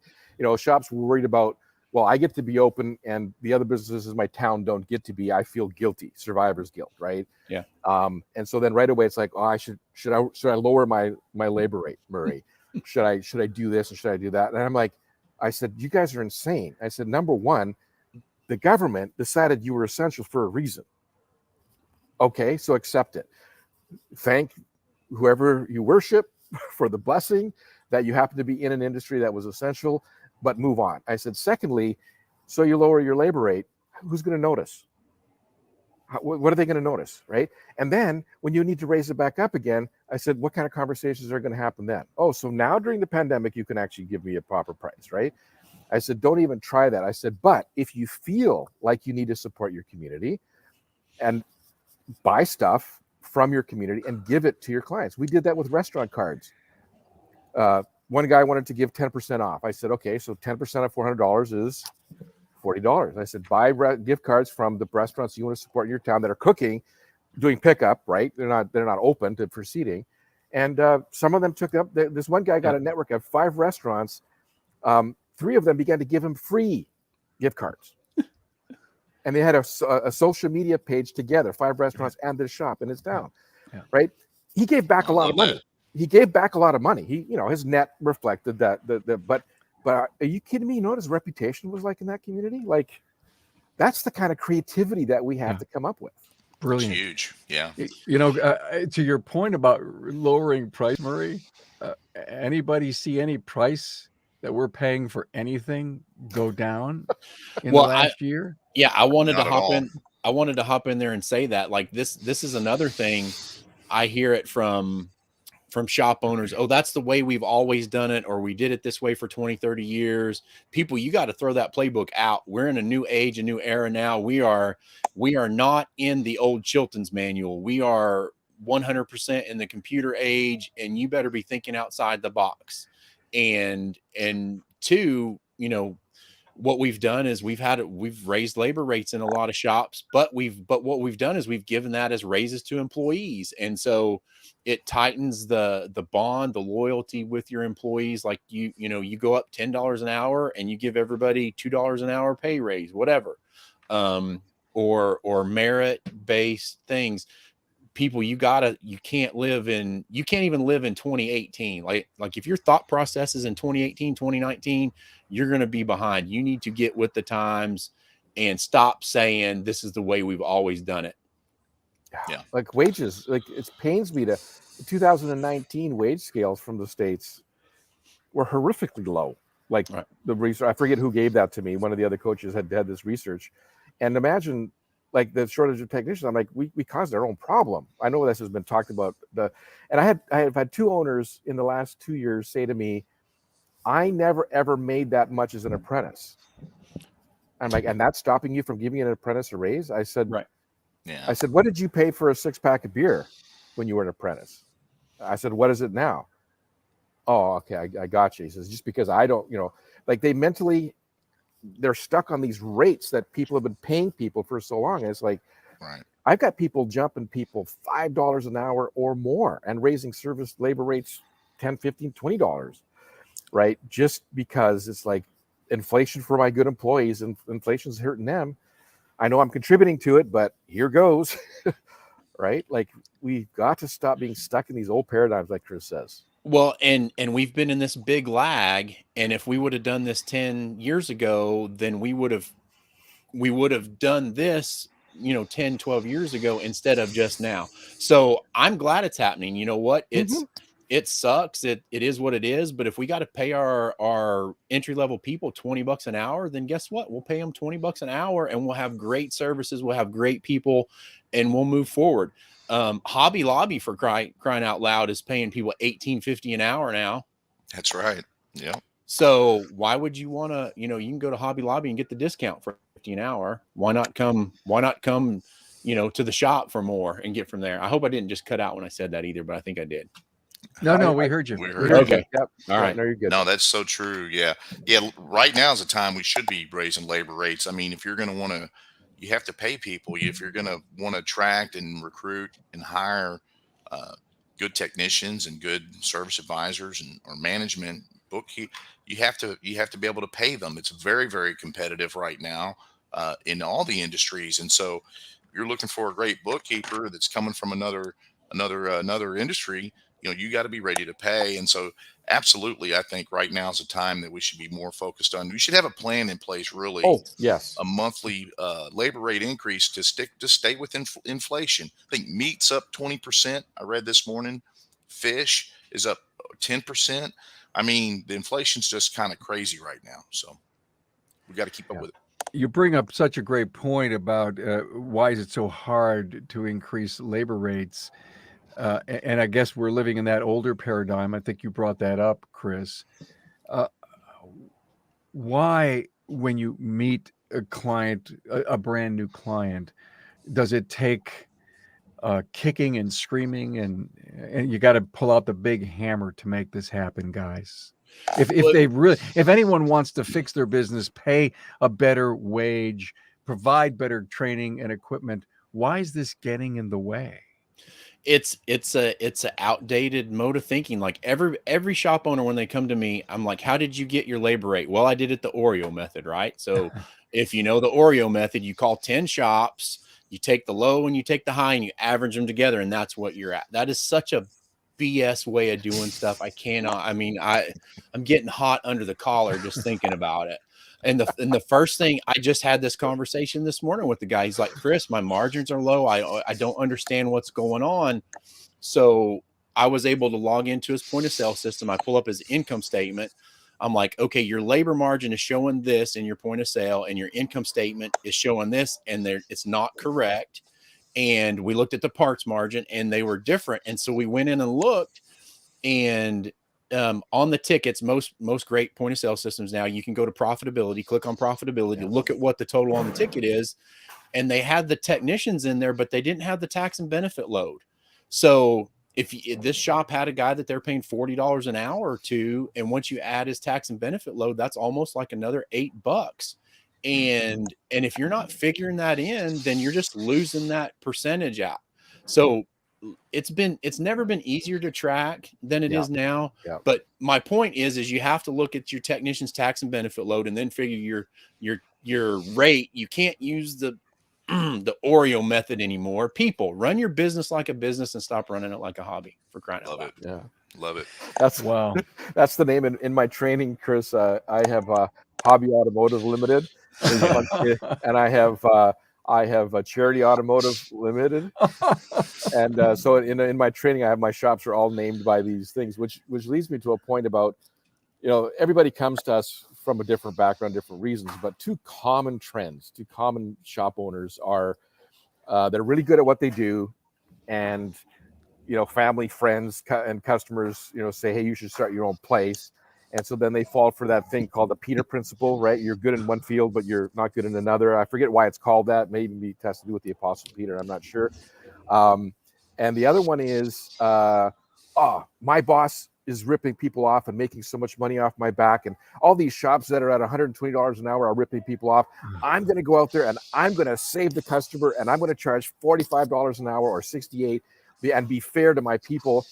Shops were worried about, well, I get to be open and the other businesses in my town don't get to be. I feel guilty, survivor's guilt, right? Yeah. And so then right away it's like, oh, should I lower my labor rate, Murray? should I do this and should I do that? And I said, you guys are insane. I said, number one, the government decided you were essential for a reason. Okay, so accept it. Thank whoever you worship for the blessing that you happen to be in an industry that was essential, but move on. I said, secondly, so you lower your labor rate, who's going to notice? What are they going to notice, right? And then when you need to raise it back up again, I said, what kind of conversations are going to happen then? Oh, so now during the pandemic, you can actually give me a proper price, right? I said, don't even try that. I said, but if you feel like you need to support your community and buy stuff from your community and give it to your clients. We did that with restaurant cards. One guy wanted to give 10% off. I said, okay, so 10% of $400 is $40. I said, buy gift cards from the restaurants you want to support in your town that are cooking, doing pickup, right? They're not open to proceeding. And some of them took up. This one guy got a network of 5 restaurants. 3 of them began to give him free gift cards. And they had a social media page together, 5 restaurants and their shop in his town, right? He gave back a lot of money. He gave back a lot of money. His net reflected that. But are you kidding me? You know what his reputation was like in that community? Like, that's the kind of creativity that we have to come up with. Brilliant. It's huge. Yeah. To your point about lowering price, Murray, anybody see any price that we're paying for anything go down in the last year? Yeah, I wanted Not to at hop all. in. I wanted to hop in there and say that, like, this is another thing. I hear it from from shop owners. Oh, that's the way we've always done it, or we did it this way for 20, 30 years. People, you got to throw that playbook out. We're in a new age, a new era now. We are not in the old Chilton's manual. We are 100% in the computer age, and you better be thinking outside the box. And two, what we've done is we've raised labor rates in a lot of shops, but what we've done is we've given that as raises to employees. And so it tightens the bond, the loyalty with your employees. Like you go up $10 an hour and you give everybody $2 an hour pay raise, whatever. Or merit based things. People, you can't even live in 2018. Like if your thought process is in 2018, 2019, you're going to be behind. You need to get with the times and stop saying this is the way we've always done it. Yeah. Like wages, like it pains me to 2019 wage scales from the States were horrifically low. Like right. The research, I forget who gave that to me. One of the other coaches had this research, and imagine like the shortage of technicians. I'm like, we caused our own problem. I know this has been talked about. And I have had two owners in the last 2 years say to me, I never ever made that much as an apprentice. I'm like, and that's stopping you from giving an apprentice a raise? I said, right. Yeah. I said, what did you pay for a 6-pack of beer when you were an apprentice? I said, what is it now? Oh, okay, I got you. He says, just because I don't, like they're stuck on these rates that people have been paying people for so long. And it's like, right. I've got people jumping people $5 an hour or more and raising service labor rates $10, $15, $20, right? Just because it's like inflation for my good employees, and inflation's hurting them. I know I'm contributing to it, but here goes, right? Like we've got to stop being stuck in these old paradigms, like Chris says. Well, and we've been in this big lag, and if we would have done this 10 years ago, then we would have done this, 10, 12 years ago instead of just now. So I'm glad it's happening. You know what? It sucks. It is what it is. But if we got to pay our entry-level people $20 an hour, then guess what? We'll pay them $20 an hour, and we'll have great services. We'll have great people, and we'll move forward. Hobby Lobby, for crying out loud, is paying people $18.50 an hour now. That's right. Yeah. So why would you want to, you can go to Hobby Lobby and get the discount for $50 an hour. Why not come, to the shop for more and get from there? I hope I didn't just cut out when I said that either, but I think I did. No, we heard you. We heard you. Okay. Yep. All right. No, you're good. No, that's so true. Yeah. Yeah. Right now is the time we should be raising labor rates. I mean, if you're going to you have to pay people. If you're going to want to attract and recruit and hire good technicians and good service advisors or management you have to be able to pay them. It's very, very competitive right now in all the industries. And so if you're looking for a great bookkeeper that's coming from another industry, you got to be ready to pay. And so absolutely, I think right now is a time that we should be more focused on. We should have a plan in place, really. Oh, yes. A monthly labor rate increase to stay within inflation. I think meat's up 20%. I read this morning. Fish is up 10%. I mean, the inflation's just kind of crazy right now. So we got to keep up with it. You bring up such a great point about why is it so hard to increase labor rates? And I guess we're living in that older paradigm. I think you brought that up, Chris. Why, when you meet a client, a brand new client, does it take kicking and screaming and you got to pull out the big hammer to make this happen, guys? If anyone wants to fix their business, pay a better wage, provide better training and equipment, why is this getting in the way? It's a outdated mode of thinking. Like every shop owner, when they come to me, I'm like, how did you get your labor rate? Well, I did it the Oreo method, right? So if you know the Oreo method, you call 10 shops, you take the low and you take the high and you average them together, and that's what you're at. That is such a BS way of doing stuff. I'm getting hot under the collar just thinking about it. And the first thing, I just had this conversation this morning with the guy. He's like, Chris, my margins are low. I don't understand what's going on. So I was able to log into his point of sale system. I pull up his income statement. I'm like, okay, your labor margin is showing this in your point of sale, and your income statement is showing this, and it's not correct. And we looked at the parts margin, and they were different. And so we went in and looked, And on the tickets, most great point of sale systems now, you can go to profitability, click on profitability, look at what the total on the ticket is. And they had the technicians in there, but they didn't have the tax and benefit load. So if this shop had a guy that they're paying $40 an hour to, and once you add his tax and benefit load, that's almost like another $8. And if you're not figuring that in, then you're just losing that percentage out. So it's never been easier to track than it is now. Yeah. But my point is you have to look at your technician's tax and benefit load and then figure your rate. You can't use the Oreo method anymore. People, run your business like a business and stop running it like a hobby, for crying out loud. Yeah. Love it. That's Wow. That's the name in my training, Chris. I have Hobby Automotive Limited, and I have a Charity Automotive Limited, and so in my training, I have my shops are all named by these things, which leads me to a point about, everybody comes to us from a different background, different reasons, but two common shop owners are they're really good at what they do, and family, friends, and customers, say, hey, you should start your own place. And so then they fall for that thing called the Peter principle, right? You're good in one field, but you're not good in another. I forget why it's called that. Maybe it has to do with the Apostle Peter. I'm not sure. And the other one is, my boss is ripping people off and making so much money off my back. And all these shops that are at $120 an hour are ripping people off. I'm going to go out there and I'm going to save the customer, and I'm going to charge $45 an hour or $68 and be fair to my people,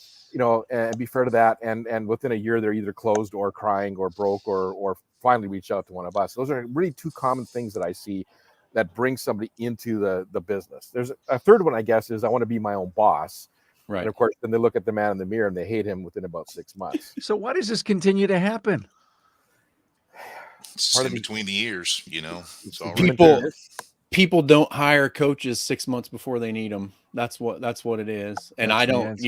and be fair to that. And within a year, they're either closed or crying or broke or finally reach out to one of us. Those are really two common things that I see that bring somebody into the business. There's a third one, I guess, is I want to be my own boss. Right. And of course, then they look at the man in the mirror and they hate him within about 6 months. So why does this continue to happen? It's in between the ears, It's all right. People don't hire coaches 6 months before they need them. That's what it is. And I don't,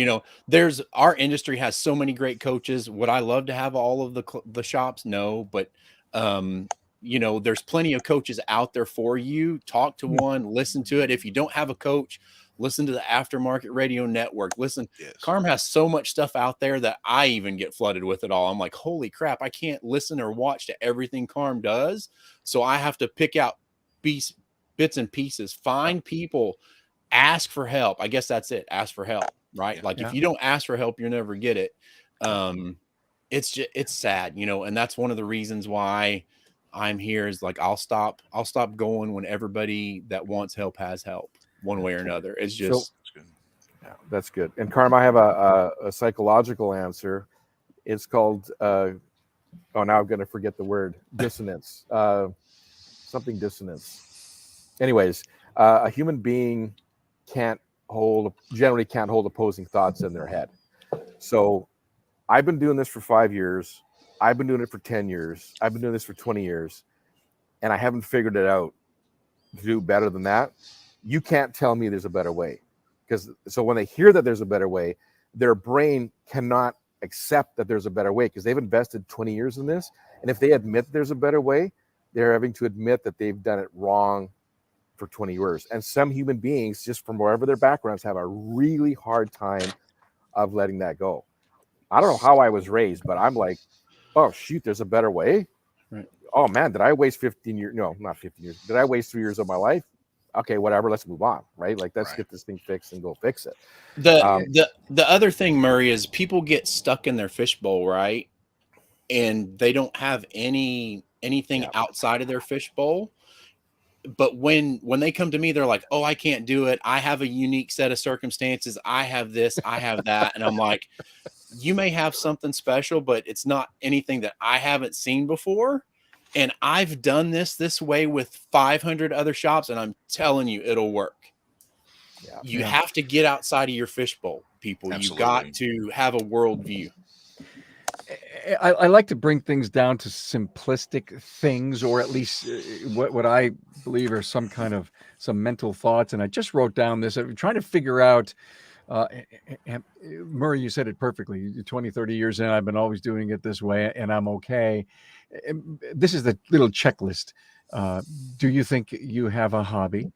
our industry has so many great coaches. Would I love to have all of the shops? No, but there's plenty of coaches out there for you. Talk to one, listen to it. If you don't have a coach, listen to the Aftermarket Radio Network. Listen, Carm has so much stuff out there that I even get flooded with it all. I'm like, holy crap, I can't listen or watch to everything Carm does. So I have to pick out bits and pieces, find people, ask for help. I guess that's it. Ask for help, right? If you don't ask for help, you'll never get it. It's sad, and that's one of the reasons why I'm here is I'll stop going when everybody that wants help has help one way or another. It's just, that's good. And Carm, I have a psychological answer. It's called, now I'm going to forget the word, dissonance, something dissonance. Anyways, a human being generally can't hold opposing thoughts in their head. So I've been doing this for 5 years. I've been doing it for 10 years. I've been doing this for 20 years, and I haven't figured it out to do better than that. You can't tell me there's a better way, so when they hear that there's a better way, their brain cannot accept that there's a better way because they've invested 20 years in this. And if they admit there's a better way, they're having to admit that they've done it wrong for 20 years. And some human beings, just from wherever their backgrounds, have a really hard time of letting that go. I don't know how I was raised, but I'm like, oh, shoot, there's a better way. Right. Oh, man, did I waste 15 years? No, not 15 years. Did I waste 3 years of my life? Okay, whatever. Let's move on, right? Let's get this thing fixed and go fix it. The other thing, Murray, is people get stuck in their fishbowl, right? And they don't have anything outside of their fishbowl. But when they come to me, they're like, oh, I can't do it. I have a unique set of circumstances. I have this, I have that. And I'm like, you may have something special, but it's not anything that I haven't seen before. And I've done this way with 500 other shops, and I'm telling you, it'll work. You have to get outside of your fishbowl, people. Absolutely. You got to have a worldview. I like to bring things down to simplistic things, or at least what I believe are some mental thoughts. And I just wrote down this. I'm trying to figure out, Murray, you said it perfectly. 20, 30 years in, I've been always doing it this way, and I'm okay. This is the little checklist. Do you think you have a hobby?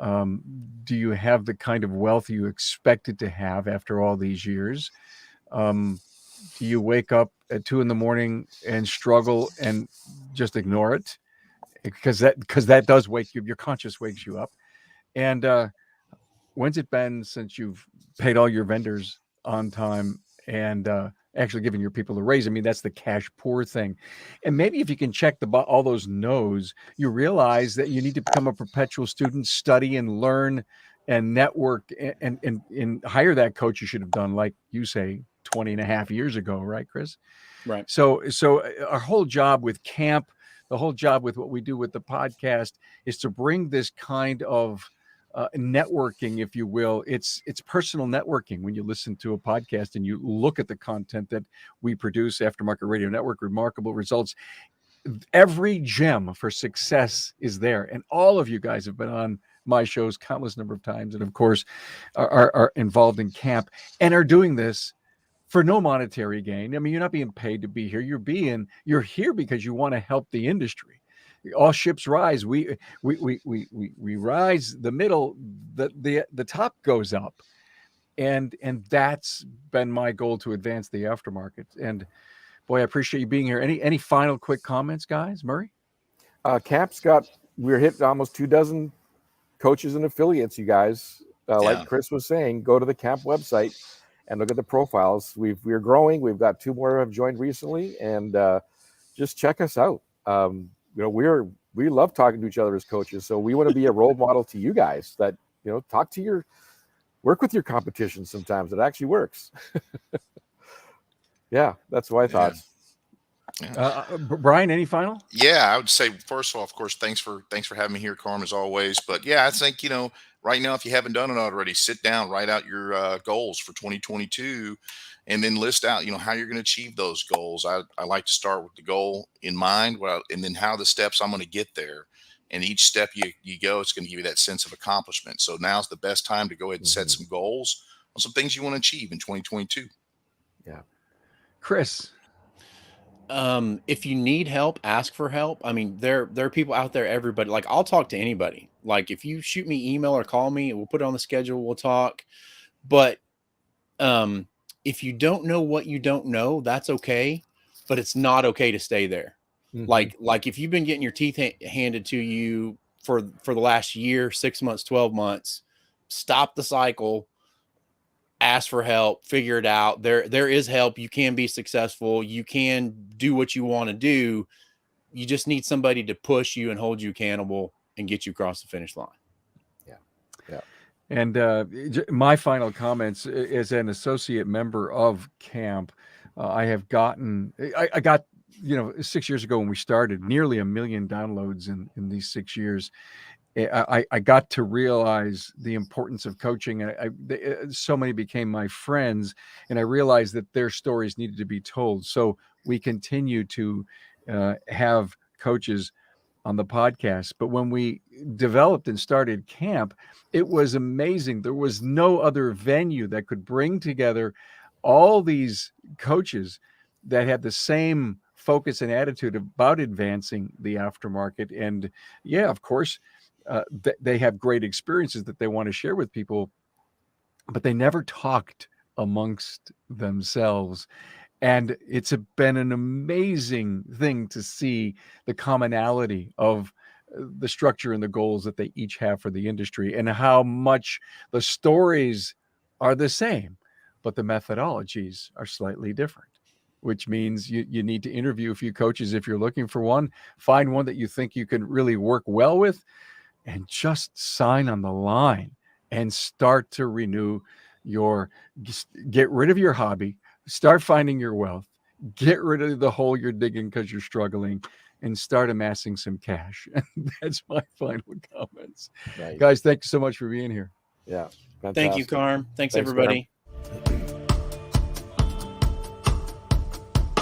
Do you have the kind of wealth you expected to have after all these years? do you wake up at 2 a.m. and struggle and just ignore it? Because that does wake you, your conscience wakes you up. And when's it been since you've paid all your vendors on time and actually giving your people a raise? I mean, that's the cash poor thing. And maybe if you can check all those no's, you realize that you need to become a perpetual student, study and learn and network and hire that coach you should have done, like you say, 20 and a half years ago, right, Chris? Right. So our whole job with camp, the whole job with what we do with the podcast is to bring this kind of networking, if you will. It's personal networking when you listen to a podcast and you look at the content that we produce. Aftermarket Radio Network, remarkable results. Every gem for success is there, and all of you guys have been on my shows countless number of times, and of course are involved in camp and are doing this for no monetary gain. I mean, you're not being paid to be here. You're here because you want to help the industry. All ships rise. We rise. The middle, the top goes up, and that's been my goal, to advance the aftermarket. And boy, I appreciate you being here. Any final quick comments, guys? Murray? Camp's we're hitting almost 24 coaches and affiliates, you guys. Like Chris was saying, go to the camp website and look at the profiles. We're growing. We've got 2 more have joined recently, and just check us out. We love talking to each other as coaches, so we want to be a role model to you guys that, work with your competition sometimes. It actually works. Yeah, that's what I thought. Yeah. Brian, any final? Yeah, I would say, first of all, of course, thanks for having me here, Carm, as always. But yeah, I think, right now, if you haven't done it already, sit down, write out your goals for 2022, and then list out, how you're going to achieve those goals. I like to start with the goal in mind, and then how the steps I'm going to get there. And each step you go, it's going to give you that sense of accomplishment. So now's the best time to go ahead and set some goals on some things you want to achieve in 2022. Yeah. Chris? If you need help, ask for help. I mean, there are people out there, everybody. Like, I'll talk to anybody. Like, if you shoot me email or call me, we'll put it on the schedule, we'll talk. But if you don't know what you don't know, that's okay, but it's not okay to stay there. Like if you've been getting your teeth handed to you for the last year, 6 months, 12 months, stop the cycle. Ask for help, figure it out. There is help. You can be successful. You can do what you want to do. You just need somebody to push you and hold you accountable and get you across the finish line. Yeah. And my final comments, as an associate member of camp, I got 6 years ago when we started, nearly 1 million downloads in these 6 years. I got to realize the importance of coaching. So many became my friends, and I realized that their stories needed to be told. So we continue to have coaches on the podcast. But when we developed and started camp, it was amazing. There was no other venue that could bring together all these coaches that had the same focus and attitude about advancing the aftermarket. And yeah, of course, they have great experiences that they want to share with people, but they never talked amongst themselves. And it's been an amazing thing to see the commonality of the structure and the goals that they each have for the industry, and how much the stories are the same, but the methodologies are slightly different, which means you need to interview a few coaches if you're looking for one. Find one that you think you can really work well with, and just sign on the line and start to renew get rid of your hobby, start finding your wealth, get rid of the hole you're digging because you're struggling, and start amassing some cash. And that's my final comments. Right. Guys, thank you so much for being here. Yeah. Thank you, Fantastic. Carm. Thanks Thanks, everybody. Carm.